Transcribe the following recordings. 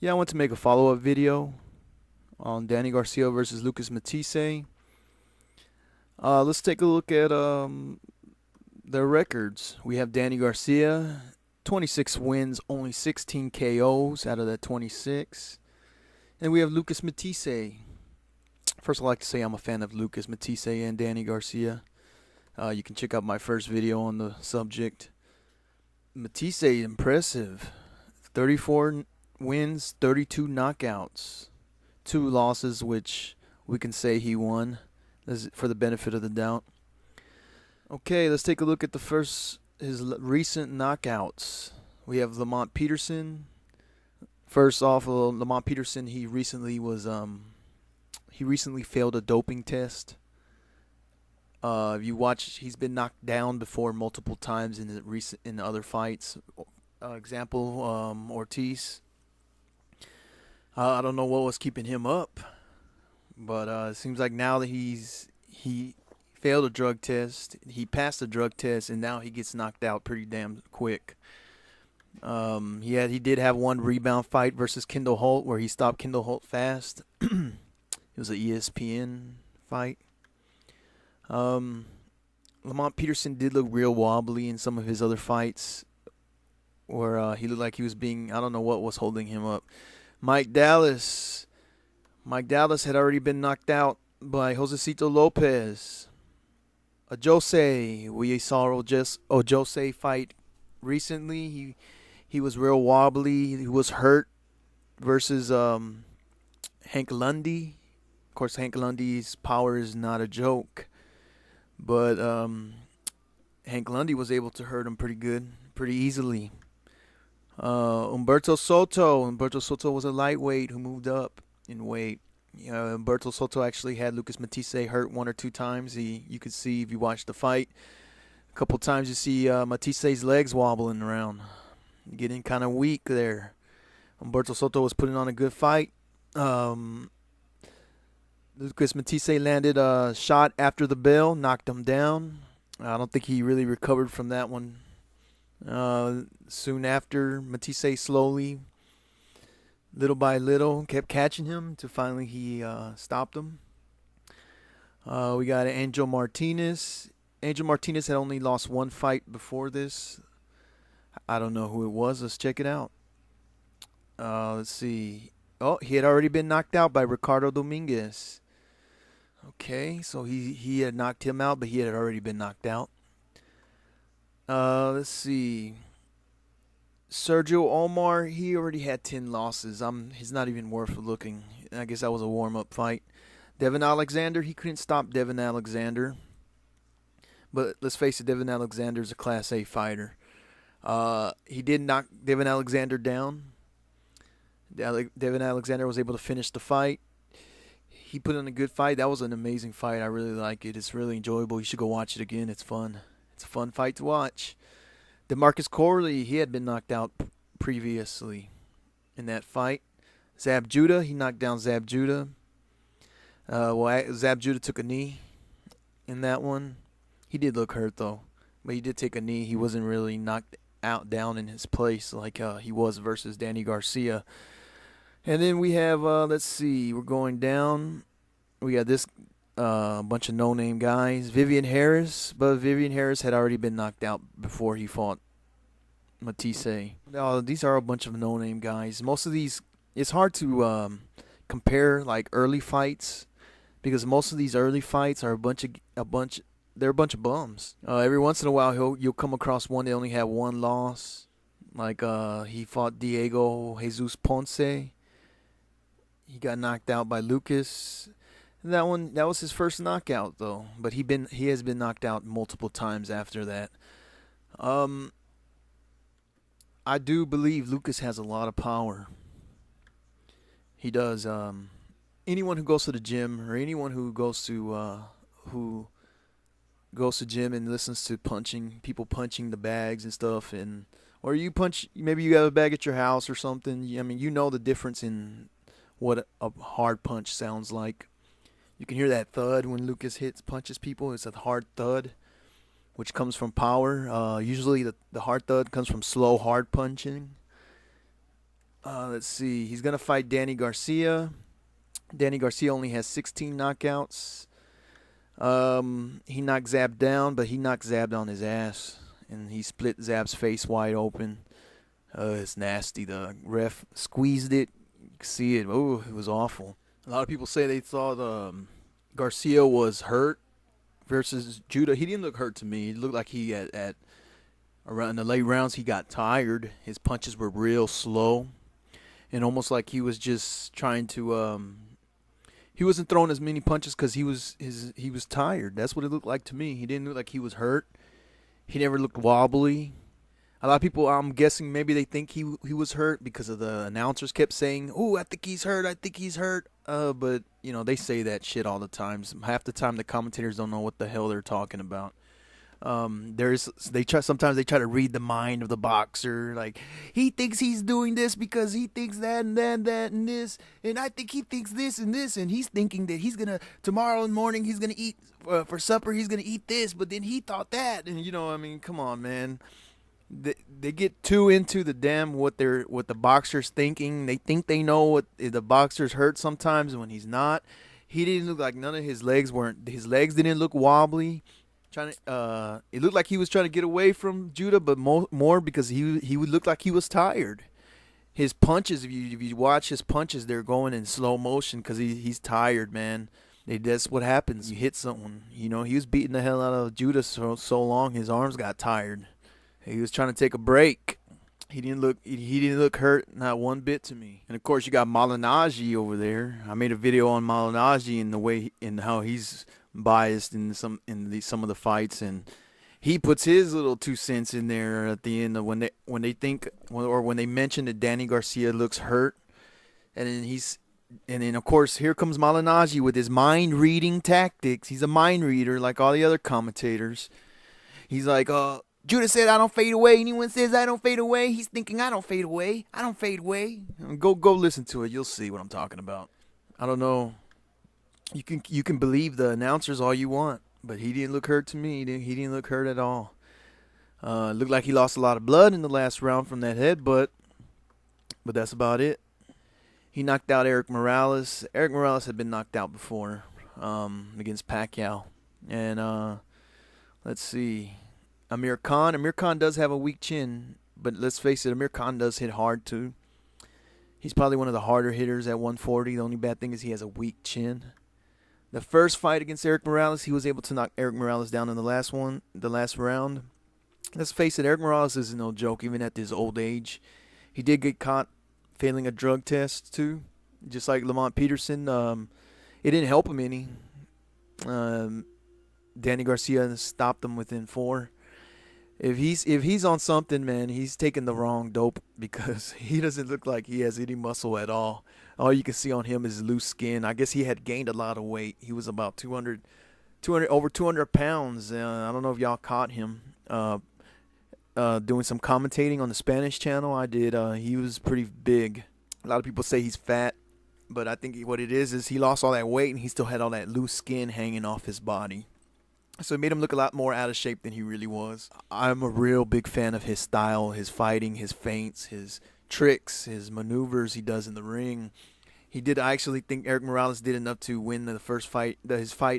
Yeah, I want to make a follow-up video on Danny Garcia versus Lucas Matthysse. Let's take a look at their records. We have Danny Garcia, 26 wins, only 16 KOs out of that 26. And we have Lucas Matthysse. First, I'd like to say I'm a fan of Lucas Matthysse and Danny Garcia. You can check out my first video on the subject. Matthysse, impressive. 34 wins, 32 knockouts. 2 losses, which we can say he won. This is for the benefit of the doubt. Okay, let's take a look at his recent knockouts. We have Lamont Peterson. First off, Lamont Peterson, he recently failed a doping test. If you watch, he's been knocked down before multiple times in other fights. Example, Ortiz. I don't know what was keeping him up, but it seems like now that he failed a drug test, he passed a drug test, and now he gets knocked out pretty damn quick. He did have one rebound fight versus Kendall Holt where he stopped Kendall Holt fast. It was an ESPN fight. Lamont Peterson did look real wobbly in some of his other fights where he looked like he was I don't know what was holding him up. Mike Dallas had already been knocked out by Josecito Lopez. Ojose, we saw Ojose fight recently. He was real wobbly. He was hurt versus Hank Lundy. Of course, Hank Lundy's power is not a joke, but Hank Lundy was able to hurt him pretty easily. Humberto Soto was a lightweight who moved up in weight. Humberto Soto actually had Lucas Matthysse hurt 1 or 2 times. You could see if you watch the fight, a couple times you see Mathisse's legs wobbling around, getting kind of weak there. Humberto Soto was putting on a good fight. Lucas Matthysse landed a shot after the bell, knocked him down. I don't think he really recovered from that one. Soon after, Matthysse slowly, little by little, kept catching him till finally he stopped him. We got Angel Martinez. Angel Martinez had only lost 1 fight before this. I don't know who it was. Let's check it out. Let's see. Oh, he had already been knocked out by Ricardo Dominguez. Okay, so he had knocked him out, but he had already been knocked out. Let's see. Sergio Omar, he already had 10 losses. He's not even worth looking. I guess that was a warm-up fight. Devin Alexander, he couldn't stop Devin Alexander. But let's face it, Devin Alexander's a Class A fighter. He did knock Devin Alexander down. Devin Alexander was able to finish the fight. He put in a good fight. That was an amazing fight. I really like it. It's really enjoyable. You should go watch it again. It's fun. It's a fun fight to watch. DeMarcus Corley, he had been knocked out previously in that fight. Zab Judah, he knocked down Zab Judah. Zab Judah took a knee in that one. He did look hurt, though. But he did take a knee. He wasn't really knocked out down in his place like he was versus Danny Garcia. And then we have, let's see, we're going down. We got this bunch of no-name guys. Vivian Harris, but Vivian Harris had already been knocked out before he fought Matthysse. These are a bunch of no-name guys. Most of these, it's hard to compare like early fights because most of these early fights are a bunch of bums. Every once in a while, you'll come across one that only had 1 loss. Like he fought Diego Jesus Ponce. He got knocked out by Lucas. That was his first knockout though, but he has been knocked out multiple times after that. I do believe Lucas has a lot of power. He does. Anyone who goes to the gym or anyone who goes to gym and listens to people punching the bags and stuff, or you punch, maybe you have a bag at your house or something. I mean, you know the difference in what a hard punch sounds like. You can hear that thud when Lucas punches people. It's a hard thud, which comes from power. Usually the hard thud comes from slow, hard punching. Let's see. He's gonna fight Danny Garcia. Danny Garcia only has 16 knockouts. He knocked Zab down, but he knocked Zab on his ass, and he split Zab's face wide open. It's nasty. The ref squeezed it. You can see it. Oh, it was awful. A lot of people say they thought Garcia was hurt versus Judah. He didn't look hurt to me. He looked like he at around the late rounds he got tired. His punches were real slow, and almost like he was just trying to. He wasn't throwing as many punches because he was tired. That's what it looked like to me. He didn't look like he was hurt. He never looked wobbly. A lot of people, I'm guessing, maybe they think he was hurt because of the announcers kept saying, "Oh, I think he's hurt. I think he's hurt." But you know, they say that shit all the time. Half the time, the commentators don't know what the hell they're talking about. Sometimes they try to read the mind of the boxer. Like, he thinks he's doing this because he thinks that and that and this, and I think he thinks this, and he's thinking that he's gonna tomorrow morning he's gonna eat for supper. He's gonna eat this, but then he thought that, and you know, I mean, come on, man. They get too into the damn what the boxer's thinking. They think they know what the boxer's hurt sometimes when he's not. He didn't look like none of his legs didn't look wobbly. It looked like he was trying to get away from Judah, but more because he would look like he was tired. His punches, if you watch his punches, they're going in slow motion because he's tired, man. That's what happens. You hit someone. You know, he was beating the hell out of Judah so long, his arms got tired. He was trying to take a break. He didn't look hurt, not one bit to me. And of course, you got Matthysse over there. I made a video on Matthysse and the way and how he's biased in some of the fights, and he puts his little 2 cents in there at the end of when they mention that Danny Garcia looks hurt, and then of course here comes Matthysse with his mind reading tactics. He's a mind reader like all the other commentators. He's like, Judah said I don't fade away. Anyone says I don't fade away, he's thinking I don't fade away. I don't fade away. Go listen to it. You'll see what I'm talking about. I don't know. You can believe the announcers all you want, but he didn't look hurt to me. He didn't look hurt at all. Looked like he lost a lot of blood in the last round from that headbutt, but that's about it. He knocked out Eric Morales. Eric Morales had been knocked out before against Pacquiao. And let's see. Amir Khan. Amir Khan does have a weak chin, but let's face it, Amir Khan does hit hard too. He's probably one of the harder hitters at 140. The only bad thing is he has a weak chin. The first fight against Eric Morales, he was able to knock Eric Morales down in the last round. Let's face it, Eric Morales is no joke, even at his old age. He did get caught failing a drug test too, just like Lamont Peterson. It didn't help him any. Danny Garcia stopped him within 4. If he's on something, man, he's taking the wrong dope because he doesn't look like he has any muscle at all. All you can see on him is loose skin. I guess he had gained a lot of weight. He was about 200 over 200 pounds. I don't know if y'all caught him doing some commentating on the Spanish channel. I did. He was pretty big. A lot of people say he's fat, but I think what it is he lost all that weight and he still had all that loose skin hanging off his body. So it made him look a lot more out of shape than he really was. I'm a real big fan of his style, his fighting, his feints, his tricks, his maneuvers he does in the ring. I actually think Eric Morales did enough to win his fight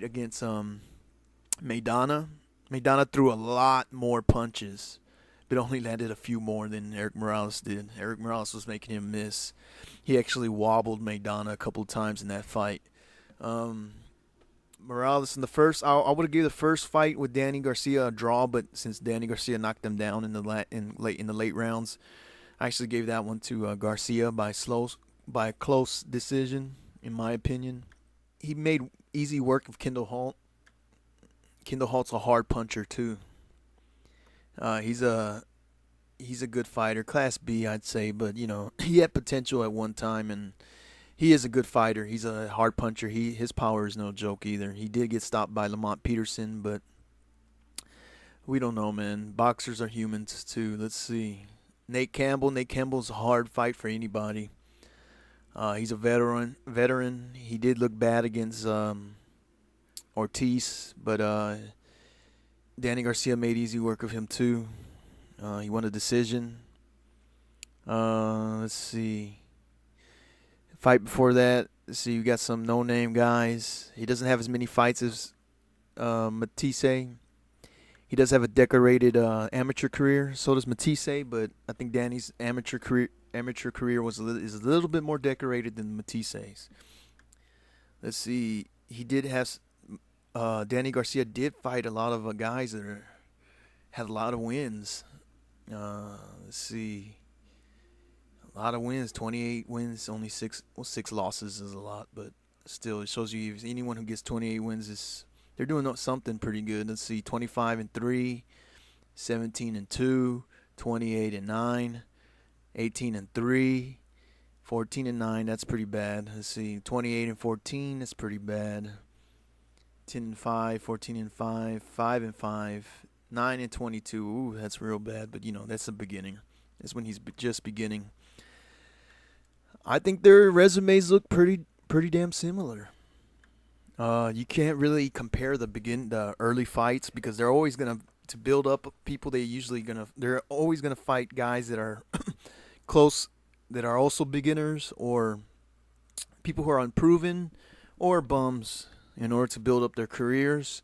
against Maidana. Maidana threw a lot more punches, but only landed a few more than Eric Morales did. Eric Morales was making him miss. He actually wobbled Maidana a couple of times in that fight. Morales in the first, I would have given the first fight with Danny Garcia a draw, but since Danny Garcia knocked him down in the late rounds, I actually gave that one to Garcia by a close decision, in my opinion. He made easy work of Kendall Holt. Kendall Holt's a hard puncher too. He's a good fighter, Class B, I'd say, but you know he had potential at one time and. He is a good fighter. He's a hard puncher. His power is no joke either. He did get stopped by Lamont Peterson, but we don't know, man. Boxers are humans too. Let's see. Nate Campbell. Nate Campbell's a hard fight for anybody. He's a veteran. He did look bad against Ortiz, but Danny Garcia made easy work of him too. He won a decision. Let's see. Fight before that. Let's see. We got some no-name guys. He doesn't have as many fights as Matthysse. He does have a decorated amateur career. So does Matthysse, but I think Danny's amateur career is a little bit more decorated than Mathisse's. Let's see. He did have Danny Garcia did fight a lot of guys that had a lot of wins. Let's see. A lot of wins, 28 wins, only six losses is a lot, but still, it shows you if anyone who gets 28 wins they're doing something pretty good. Let's see, 25-3, 17-2, 28-9, 18-3, 14-9. That's pretty bad. Let's see, 28-14. That's pretty bad. 10-5, 14-5, 5-5, 9-22. Ooh, that's real bad. But that's the beginning. That's when he's just beginning. I think their resumes look pretty damn similar. You can't really compare the early fights because they're always gonna to build up people. They're always gonna fight guys that are close, that are also beginners or people who are unproven or bums in order to build up their careers.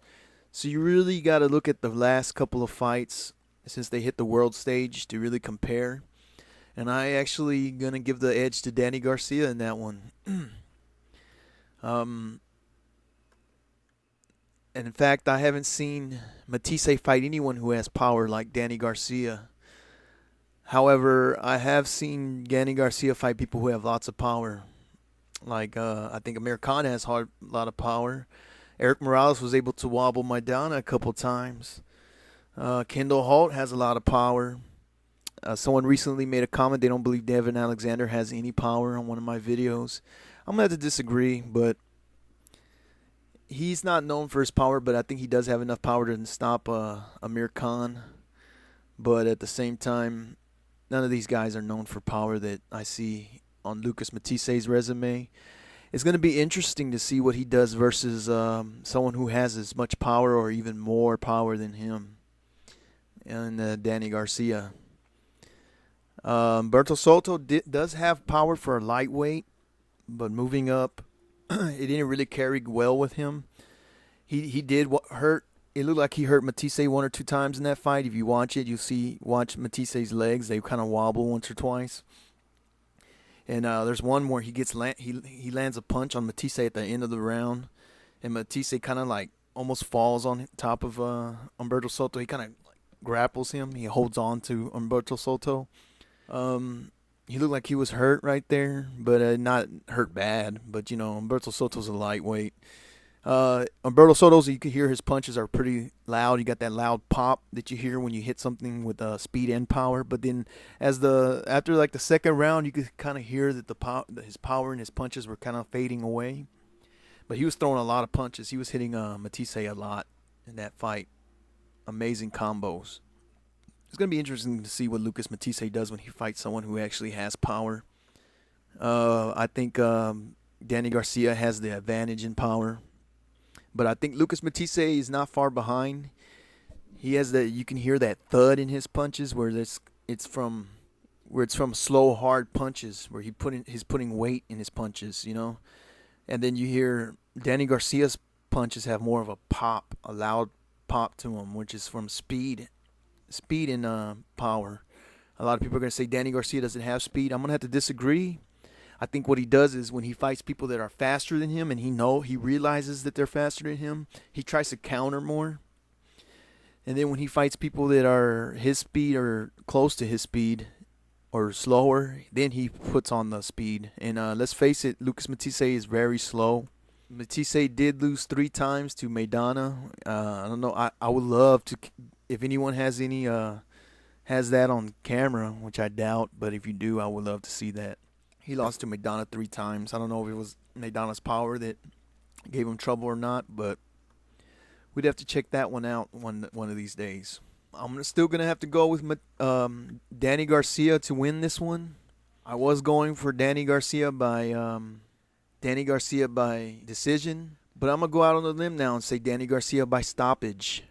So you really got to look at the last couple of fights since they hit the world stage to really compare. And I actually going to give the edge to Danny Garcia in that one. And in fact, I haven't seen Matthysse fight anyone who has power like Danny Garcia. However, I have seen Danny Garcia fight people who have lots of power. Like, I think Amir Khan has a lot of power. Eric Morales was able to wobble Maidana a couple times. Kendall Holt has a lot of power. Someone recently made a comment they don't believe Devin Alexander has any power on one of my videos. I'm going to have to disagree, but he's not known for his power, but I think he does have enough power to stop Amir Khan. But at the same time, none of these guys are known for power that I see on Lucas Matthyse's resume. It's going to be interesting to see what he does versus someone who has as much power or even more power than him, and Danny Garcia. Berto Soto does have power for a lightweight, but moving up, it didn't really carry well with him. He did hurt. It looked like he hurt Matthysse one or two times in that fight. If you watch it, watch Matthyse's legs. They kind of wobble once or twice. And there's one where he lands a punch on Matthysse at the end of the round, and Matthysse kind of like almost falls on top of Humberto Soto. He kind of grapples him. He holds on to Humberto Soto. He looked like he was hurt right there, but not hurt bad. But Humberto Soto's a lightweight. Humberto Soto's, you can hear his punches are pretty loud. You got that loud pop that you hear when you hit something with speed and power. But then after like the second round, you could kind of hear that his power and his punches were kind of fading away. But he was throwing a lot of punches. He was hitting Matthysse a lot in that fight. Amazing combos. It's going to be interesting to see what Lucas Matthysse does when he fights someone who actually has power. I think Danny Garcia has the advantage in power. But I think Lucas Matthysse is not far behind. He has you can hear that thud in his punches where it's from slow, hard punches where he's putting weight in his punches, And then you hear Danny Garcia's punches have more of a pop, a loud pop to them, which is from speed and power. A lot of people are going to say Danny Garcia doesn't have speed. I'm going to have to disagree. I think what he does is when he fights people that are faster than him and he realizes that they're faster than him, he tries to counter more. And then when he fights people that are his speed or close to his speed or slower, then he puts on the speed. And let's face it, Lucas Matthysse is very slow. Matthysse did lose 3 times to Maidana. I don't know. I would love to, if anyone has that on camera, which I doubt, but if you do, I would love to see that. He lost to Maidana 3 times. I don't know if it was Maidana's power that gave him trouble or not, but we'd have to check that one out one of these days. I'm still going to have to go with Danny Garcia to win this one. I was going for Danny Garcia by decision, but I'm going to go out on a limb now and say Danny Garcia by stoppage.